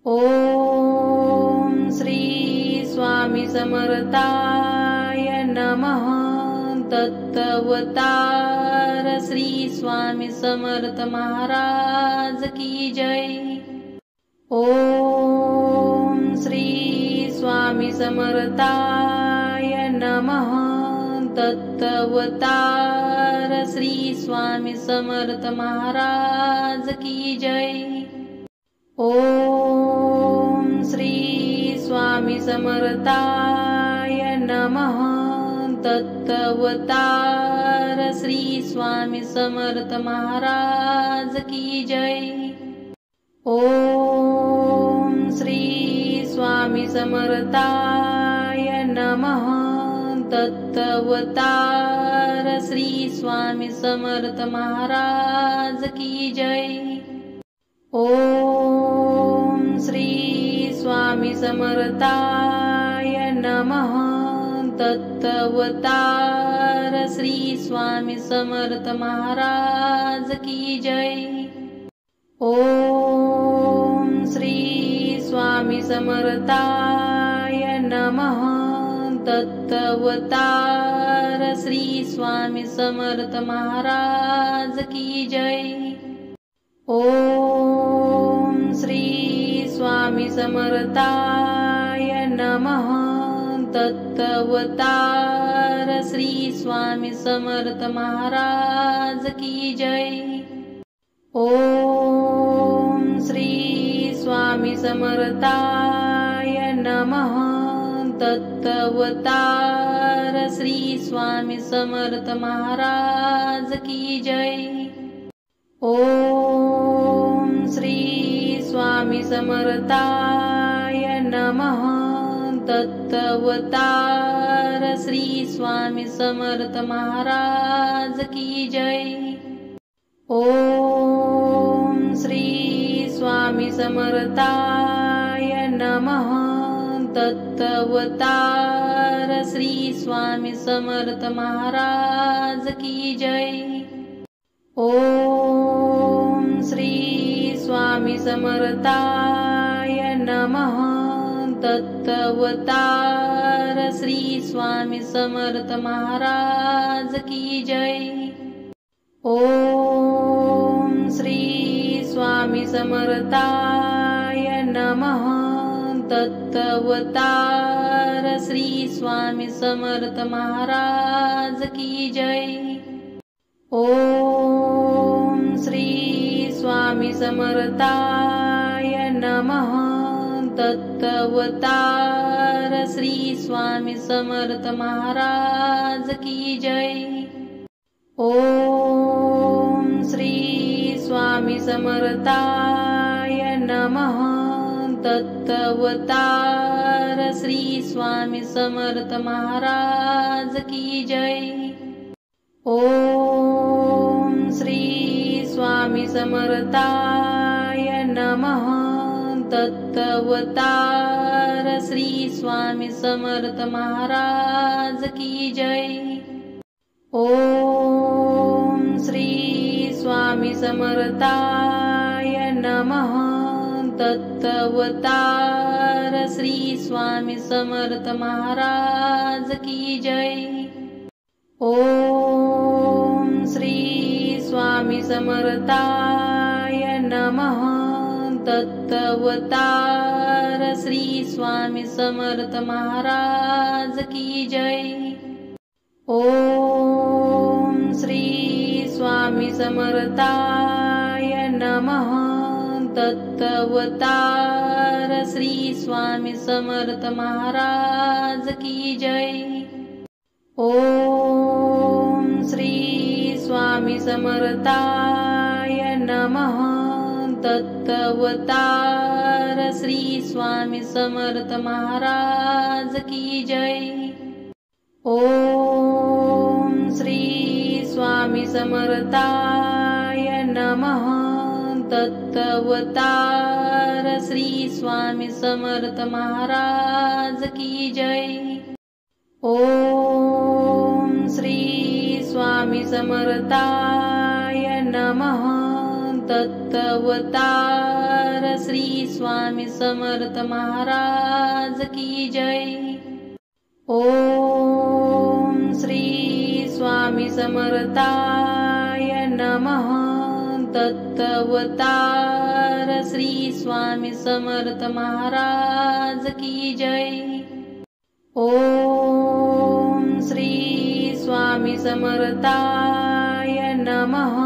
ओम श्री स्वामी समर्थाय नमः। दत्तावतार श्री स्वामी समर्थ महाराज की जय। ओम श्री स्वामी समर्थाय नमः। दत्तावतार श्री स्वामी समर्थ महाराज की जय। ओम श्री स्वामी समर्थाय नमः। दत्तावतार श्री स्वामी समर्थ महाराज की जय। ओम श्री स्वामी समर्थाय नमः। दत्तावतार श्री स्वामी समर्थ महाराज की जय। ओम श्री स्वामी समर्थाय नमः। दत्तावतार श्री स्वामी समर्थ महाराज की जय। ओम श्री स्वामी समर्थाय नमः। दत्तावतार श्री स्वामी समर्थ महाराज की जय। ओम श्री स्वामी समर्थाय नमः। दत्तावतार श्री स्वामी समर्थ महाराज की जय। ओम श्री स्वामी समर्थाय नमः। दत्तावतार श्री स्वामी समर्थ महाराज की जय। ओम श्री स्वामी समर्थाय नमः। दत्तावतार श्री स्वामी समर्थ महाराज की जय। ओम श्री स्वामी समर्थाय नमः। दत्तावतार श्री स्वामी समर्थ महाराज की जय। ओम श्री स्वामी समर्थाय नमः। दत्तावतार श्री स्वामी समर्थ महाराज की जय। ओम श्री स्वामी समर्थाय नमः। दत्तावतार श्री स्वामी समर्थ महाराज की जय। ओम श्री स्वामी समर्थाय नमः। दत्तावतार श्री स्वामी समर्थ महाराज की जय। ओम श्री स्वामी समर्थाय नमः। दत्तावतार श्री स्वामी समर्थ महाराज की जय। ओम श्री स्वामी समर्थाय नमः। दत्तावतार श्री स्वामी समर्थ महाराज की जय। ओम श्री स्वामी समर्थाय नमः। दत्तावतार श्री स्वामी समर्थ महाराज की जय। ओम श्री स्वामी समर्थाय नमः। दत्तावतार श्री स्वामी समर्थ महाराज की जय। ओम श्री स्वामी समर्थाय नमः। दत्तावतार श्री स्वामी समर्थ महाराज की जय। ओम श्री स्वामी समर्थाय नमः। दत्तावतार श्री स्वामी समर्थ महाराज की जय। ओम श्री स्वामी समर्थाय नमः। दत्तावतार श्री स्वामी समर्थ महाराज की जय। ओम श्री स्वामी समर्थाय नमः। दत्तावतार श्री स्वामी समर्थ महाराज की जय। ओम श्री स्वामी समर्थाय नमः। दत्तावतार श्री स्वामी समर्थ महाराज की जय। ओम श्री स्वामी समर्थाय नमः।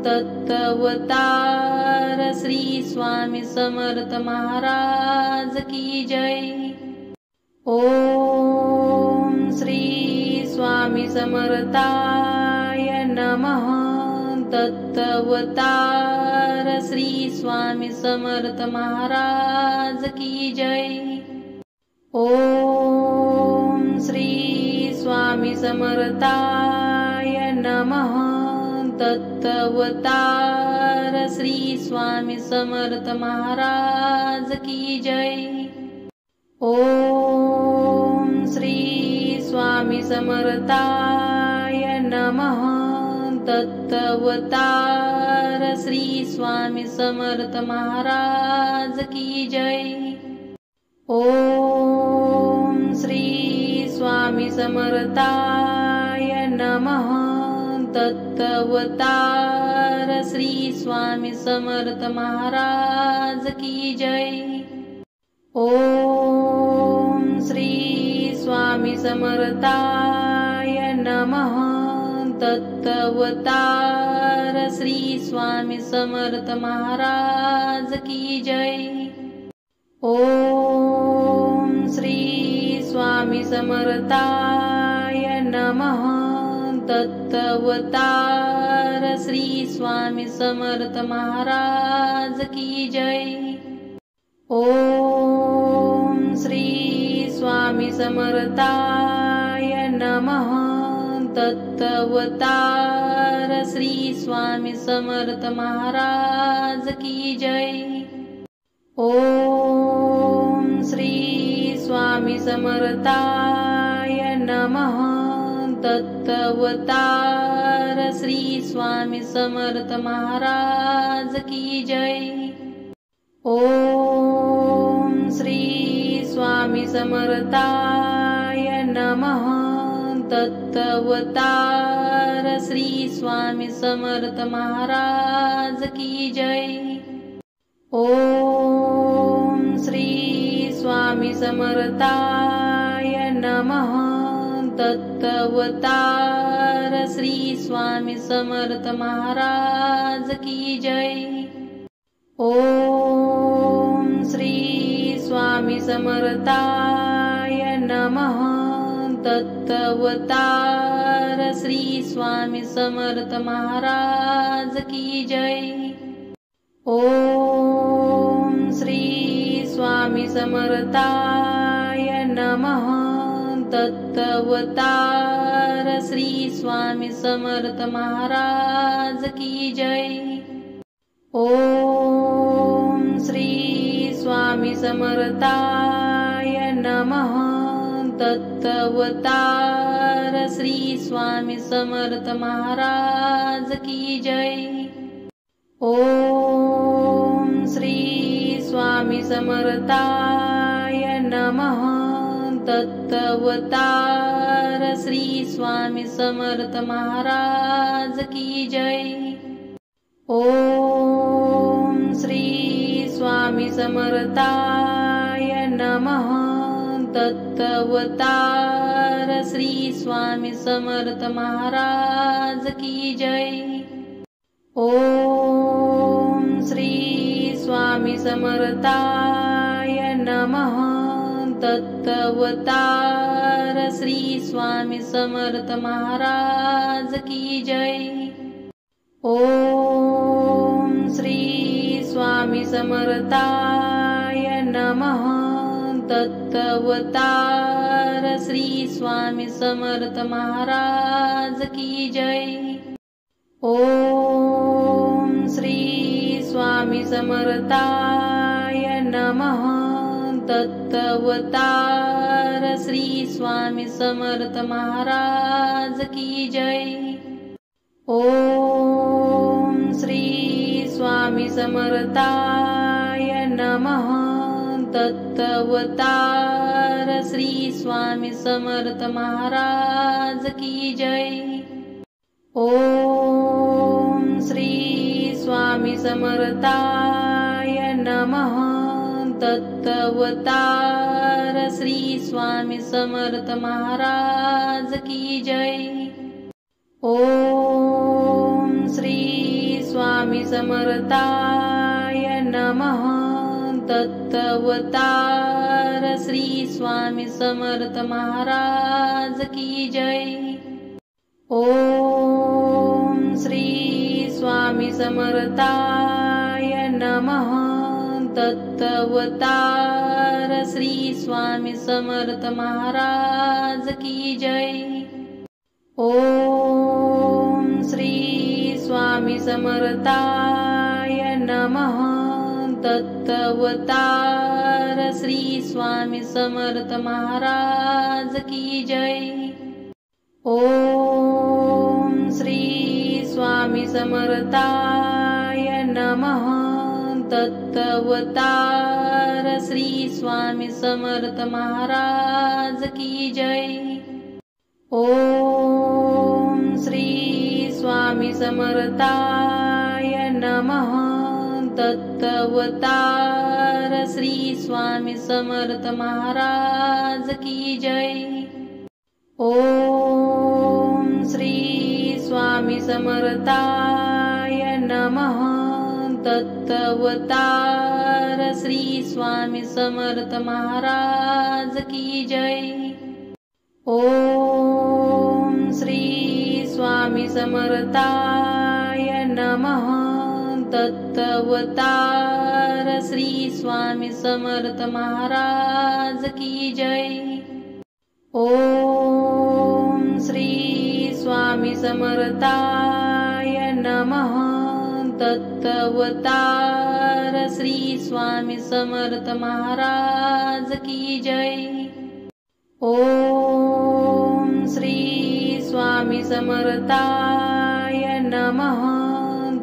दत्तावतार श्री स्वामी समर्थ महाराज की जय। ओम श्री स्वामी समर्थाय नमः। दत्तावतार श्री स्वामी समर्थ महाराज की जय। ओम श्री स्वामी समर्थाय नमः। दत्तावतार श्री स्वामी समर्थ महाराज की जय। ओम श्री स्वामी समर्थाय नमः। दत्तावतार श्री स्वामी समर्थ महाराज की जय। ओम श्री स्वामी समर्थाय नमः। दत्तावतार श्री स्वामी समर्थ महाराज की जय। ओम श्री स्वामी समर्थाय नमः। दत्तावतार श्री स्वामी समर्थ महाराज की जय। ओम श्री स्वामी समर्थाय नमः। दत्तावतार श्री स्वामी समर्थ महाराज की जय। ओम श्री स्वामी समर्थाय नमः। दत्तावतार श्री स्वामी समर्थ महाराज की जय। ओम श्री स्वामी समर्थाय नमः। दत्तावतार श्री स्वामी समर्थ महाराज की जय। ओम श्री स्वामी समर्थाय नमः। दत्तावतार श्री स्वामी समर्थ महाराज की जय। ओम श्री स्वामी समर्थाय नमः। दत्तावतार श्री स्वामी समर्थ महाराज की जय। ओम श्री स्वामी समर्थाय नमः। दत्तावतार श्री स्वामी समर्थ महाराज की जय। ओम श्री स्वामी समर्थाय नमः। दत्तावतार श्री स्वामी समर्थ महाराज की जय। ओम श्री स्वामी समर्थाय नमः। दत्तावतार श्री स्वामी समर्थ महाराज की जय। ओम श्री स्वामी समर्थाय नमः। दत्तावतार श्री स्वामी समर्थ महाराज की जय। ओम श्री स्वामी समर्थाय नमः। दत्तावतार श्री स्वामी समर्थ महाराज की जय। ओम श्री स्वामी समर्थाय नमः। दत्तावतार श्री स्वामी समर्थ महाराज की जय। ओम श्री स्वामी समर्थाय नमः। दत्तावतार श्री स्वामी समर्थ महाराज की जय। ओम श्री स्वामी समर्थाय नमः। दत्तावतार श्री स्वामी समर्थ महाराज की जय। ओम श्री स्वामी समर्थाय नमः। दत्तावतार श्री स्वामी समर्थ महाराज की जय। ओम श्री स्वामी समर्थाय नमः। दत्तावतार श्री स्वामी समर्थ महाराज की जय। ओम श्री स्वामी समर्थाय नमः। दत्तावतार श्री स्वामी समर्थ महाराज की जय। ओम श्री स्वामी समर्थाय नमः। दत्तावतार श्री स्वामी समर्थ महाराज की जय। ओम श्री स्वामी समर्थाय नमः। दत्तावतार श्री स्वामी समर्थ महाराज की जय। ओम श्री स्वामी समर्थाय नमः। दत्तावतार श्री स्वामी समर्थ महाराज की जय। ओम श्री स्वामी समर्थाय नमः। दत्तावतार श्री स्वामी समर्थ महाराज की जय। ओम श्री स्वामी समर्थाय नमः। दत्तावतार श्री स्वामी समर्थ महाराज की जय। ओम श्री स्वामी समर्थाय नमः। दत्तावतार श्री स्वामी समर्थ महाराज की जय। ओम श्री स्वामी समर्थाय नमः। दत्तावतार श्री स्वामी समर्थ महाराज की जय। ओम श्री स्वामी समर्थाय नमः।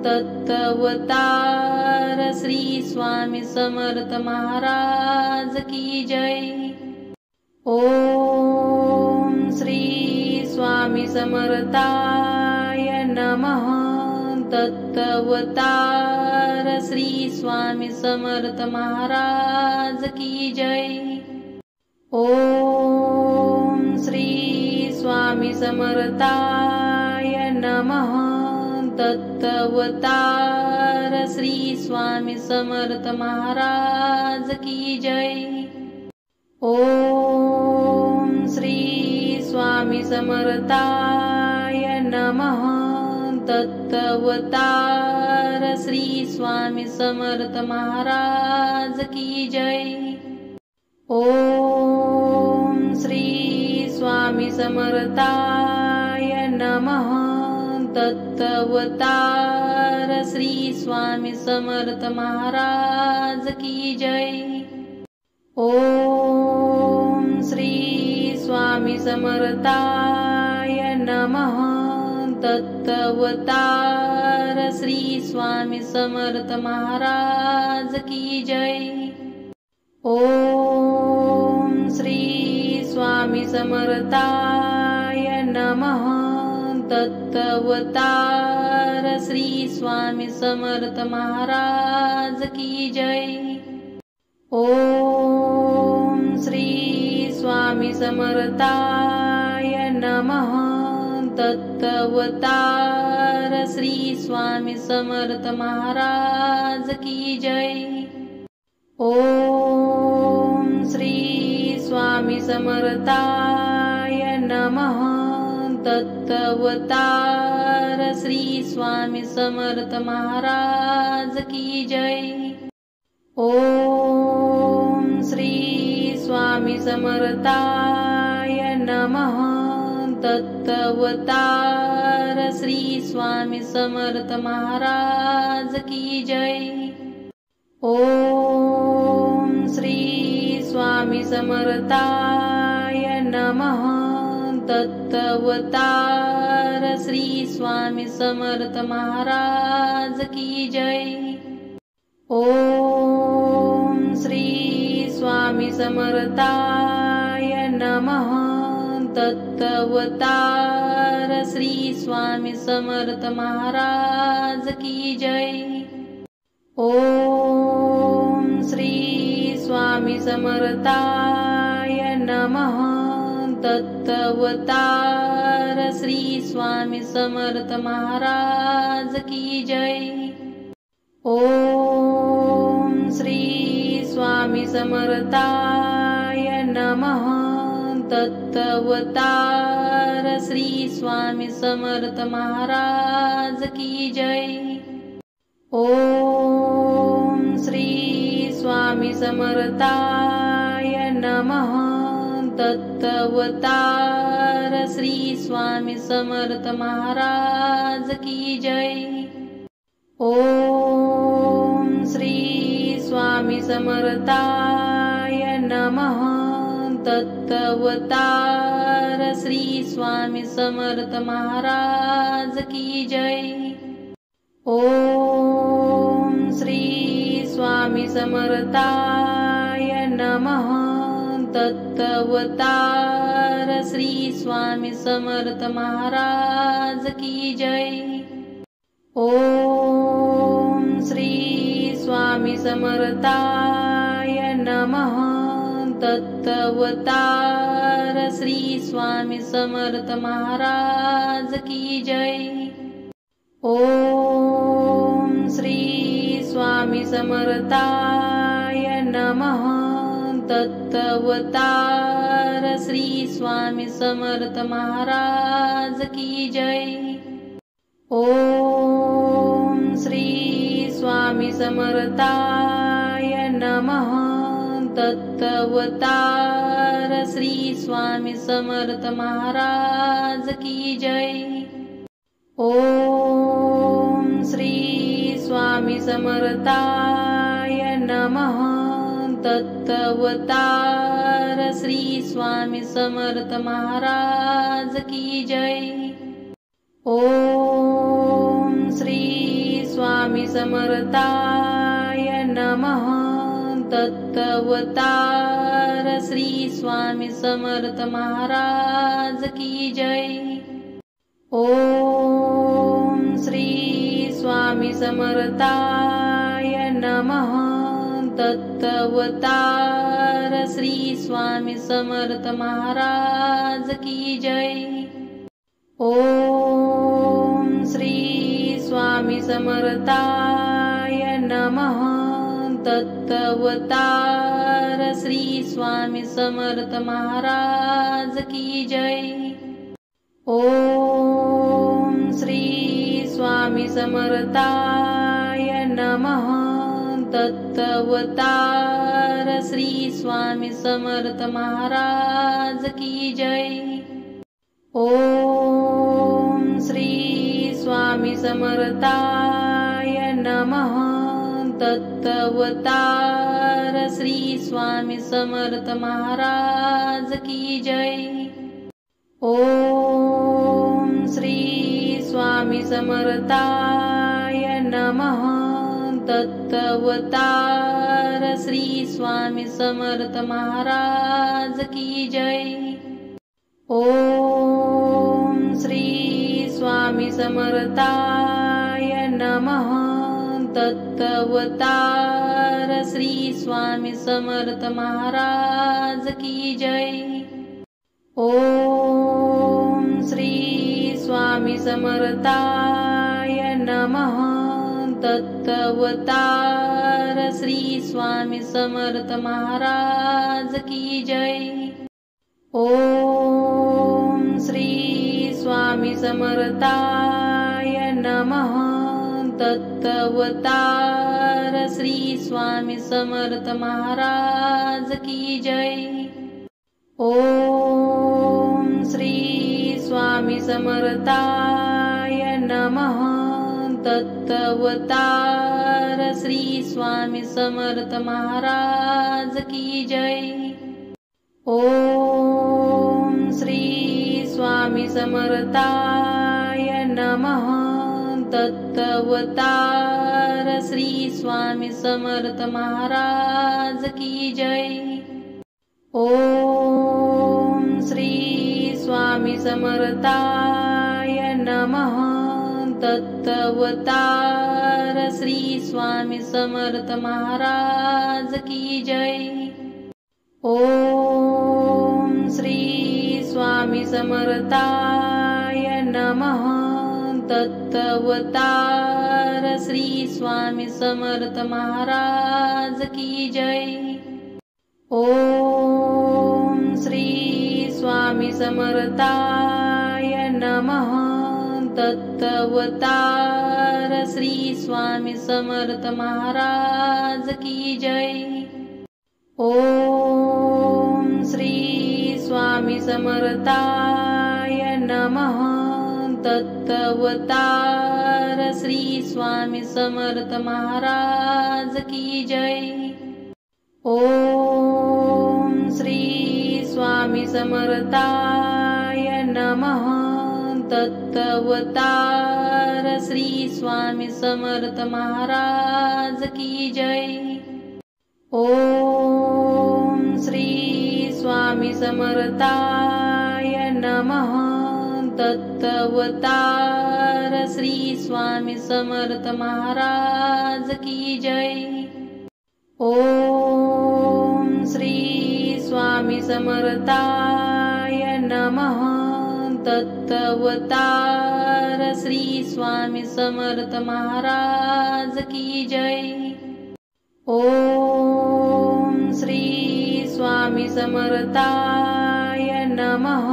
दत्तावतार श्री स्वामी समर्थ महाराज की जय। ओम श्री स्वामी समर्थाय नमः। दत्तावतार श्री स्वामी समर्थ महाराज की जय। ओम श्री स्वामी समर्थाय नमः। दत्तावतार श्री स्वामी समर्थ महाराज की जय। ओम श्री स्वामी समर्थाय नमः। दत्तावतार श्री स्वामी समर्थ महाराज की जय। ओम श्री स्वामी समर्थाय नमः। दत्तावतार श्री स्वामी समर्थ महाराज की जय। ओम श्री स्वामी समर्थाय नमः। दत्तावतार श्री स्वामी समर्थ महाराज की जय। ओम श्री स्वामी समर्थाय नमः। दत्तावतार श्री स्वामी समर्थ महाराज की जय। ओम श्री स्वामी समर्थाय नमः। दत्तावतार श्री स्वामी समर्थ महाराज की जय। ओम श्री स्वामी समर्थाय नमः। दत्तावतार श्री स्वामी समर्थ महाराज की जय। ओम श्री स्वामी समर्थाय नमः। दत्तावतार श्री स्वामी समर्थ महाराज की जय। ओम श्री स्वामी समर्थाय नमः। दत्तावतार श्री स्वामी समर्थ महाराज की जय। ओम स्वामी समर्थाय नमः। दत्तावतार श्री स्वामी समर्थ महाराज की जय। ओम श्री स्वामी समर्थाय नमः। दत्तावतार श्री स्वामी समर्थ महाराज की जय। ओम श्री स्वामी समर्थाय नमः। दत्तावतार श्री स्वामी समर्थ महाराज की जय। ओम श्री स्वामी समर्थाय नमः। दत्तावतार श्री स्वामी समर्थ महाराज की जय। ओम श्री स्वामी समर्थाय नमः। दत्तावतार श्री स्वामी समर्थ महाराज की जय। ओम श्री स्वामी समर्थाय नमः। दत्तावतार श्री स्वामी समर्थ महाराज की जय। ओम श्री स्वामी समर्थाय नमः। दत्तावतार श्री स्वामी समर्थ महाराज की जय। ओम श्री स्वामी समर्थाय नमः। दत्तावतार श्री स्वामी समर्थ महाराज की जय। ओम श्री स्वामी समर्थाय नमः। दत्तावतार श्री स्वामी समर्थ महाराज की जय। ओम श्री स्वामी समर्थाय नमः। दत्तावतार श्री स्वामी समर्थ महाराज की जय। ओम श्री स्वामी समर्थाय नमः। दत्तावतार श्री स्वामी समर्थ महाराज की जय। ओम श्री स्वामी समर्थाय नमः। दत्तावतार श्री स्वामी समर्थ महाराज की जय। ओम श्री स्वामी समर्थाय नमः। दत्तावतार श्री स्वामी समर्थ महाराज की जय। ओम श्री स्वामी समर्थाय नमः। दत्तावतार श्री स्वामी समर्थ महाराज की जय। ओम श्री स्वामी समर्थाय नमः। दत्तावतार श्री स्वामी समर्थ महाराज की जय। ओम श्री स्वामी समर्थाय नमः। दत्तावतार श्री स्वामी समर्थ महाराज की जय। ओम श्री स्वामी समर्थाय नमः। दत्तावतार श्री स्वामी समर्थ महाराज की जय। ओम श्री स्वामी समर्थाय नमः। दत्तावतार श्री स्वामी समर्थ महाराज की जय। ओम श्री स्वामी समर्थाय नमः। दत्तावतार श्री स्वामी समर्थ महाराज की जय। ओम श्री स्वामी समर्थाय नमः। दत्तावतार श्री स्वामी समर्थ महाराज की जय। ओम श्री स्वामी समर्थाय नमः। दत्तावतार श्री स्वामी समर्थ महाराज की जय। ओम श्री स्वामी समर्थाय नमः। दत्तावतार श्री स्वामी समर्थ महाराज की जय। ओम श्री स्वामी समर्थाय नमः। दत्तावतार श्री स्वामी समर्थ महाराज की जय। ओम श्री स्वामी समर्थाय नमः। दत्तावतार श्री स्वामी समर्थ महाराज की जय। ओम श्री स्वामी समर्थाय नमः। दत्तावतार श्री स्वामी समर्थ महाराज की जय। ओम श्री स्वामी समर्थाय नमः। दत्तावतार श्री स्वामी समर्थ महाराज की जय। ओम श्री स्वामी समर्थाय नमः। दत्तावतार श्री स्वामी समर्थ महाराज की जय। ओम श्री स्वामी समर्थाय नमः। दत्तावतार श्री स्वामी समर्थ महाराज की जय। ओम श्री स्वामी समर्थाय नमः।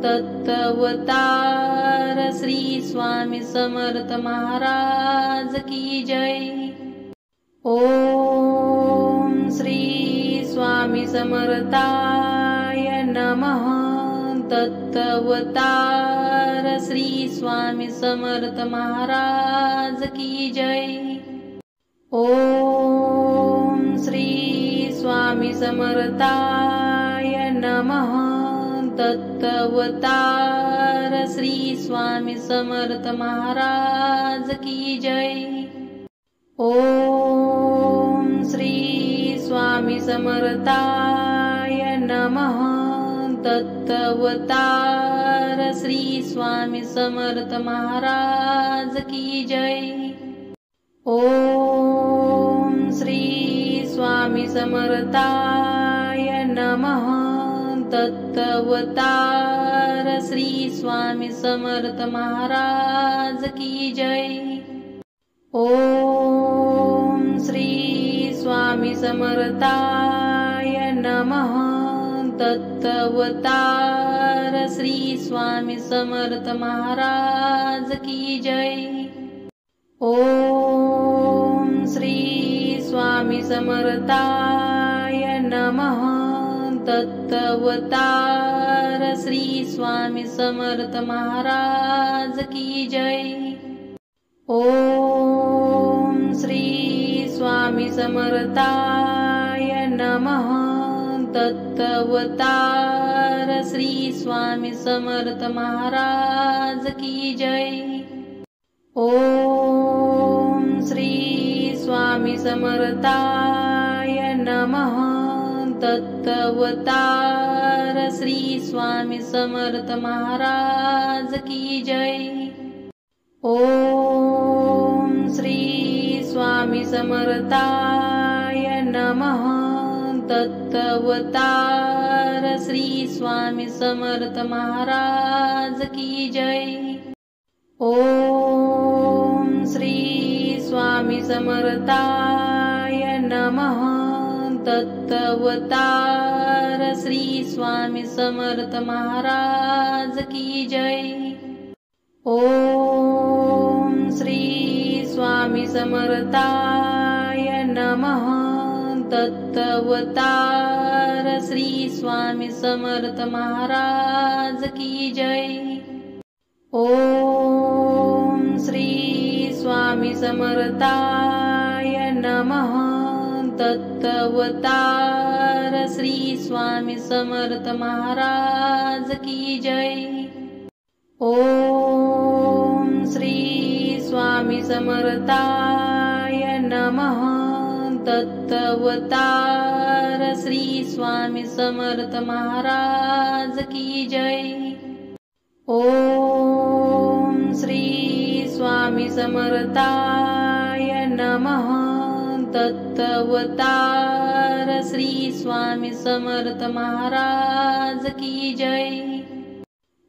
दत्तावतार श्री स्वामी समर्थ महाराज की जय। ओम श्री स्वामी समर्थाय नमः। दत्तावतार श्री स्वामी समर्थ महाराज की जय। ओम श्री स्वामी समर्थाय नमः। दत्तावतार श्री स्वामी समर्थ महाराज की जय। ओम श्री स्वामी समर्थाय नमः। दत्तावतार श्री स्वामी समर्थ महाराज की जय। ओम श्री स्वामी समर्थाय नमः। दत्तावतार श्री स्वामी समर्थ महाराज की जय। ओम श्री स्वामी समर्थाय नमः। दत्तावतार श्री स्वामी समर्थ महाराज की जय। ओम श्री स्वामी समर्थाय नमः। दत्तावतार श्री स्वामी समर्थ महाराज की जय। ओम श्री स्वामी समर्थाय नमः। दत्तावतार श्री स्वामी समर्थ महाराज की जय। ओम श्री स्वामी समर्थाय नमः। दत्तावतार श्री स्वामी समर्थ महाराज की जय। ओम श्री स्वामी समर्थाय नमः। दत्तावतार श्री स्वामी समर्थ महाराज की जय। ओम श्री स्वामी समर्थाय नमः। दत्तावतार श्री स्वामी समर्थ महाराज की जय। ओम श्री स्वामी समर्थाय नमः। दत्तावतार श्री स्वामी समर्थ महाराज की जय। ओम श्री स्वामी समर्थाय नमः। दत्तावतार श्री स्वामी समर्थ महाराज की जय। ओम श्री स्वामी समर्थाय नमः। दत्तावतार श्री स्वामी समर्थ महाराज की जय। ओम श्री स्वामी समर्थाय नमः। दत्तावतार श्री स्वामी समर्थ महाराज की जय।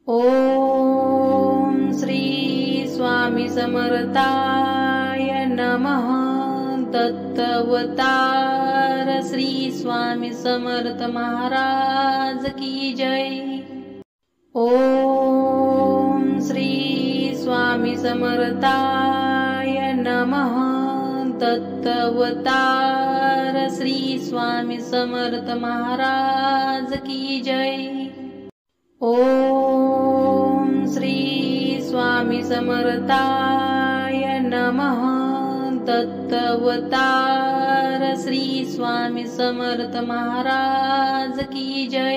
ओम श्री स्वामी समर्थाय नमः। दत्तावतार श्री स्वामी समर्थ महाराज की जय। ओम श्री स्वामी समर्थाय नमः। दत्तावतार श्री स्वामी समर्थ महाराज की जय। ओम श्री स्वामी समर्थाय नमः। दत्तावतार श्री स्वामी समर्थ महाराज की जय।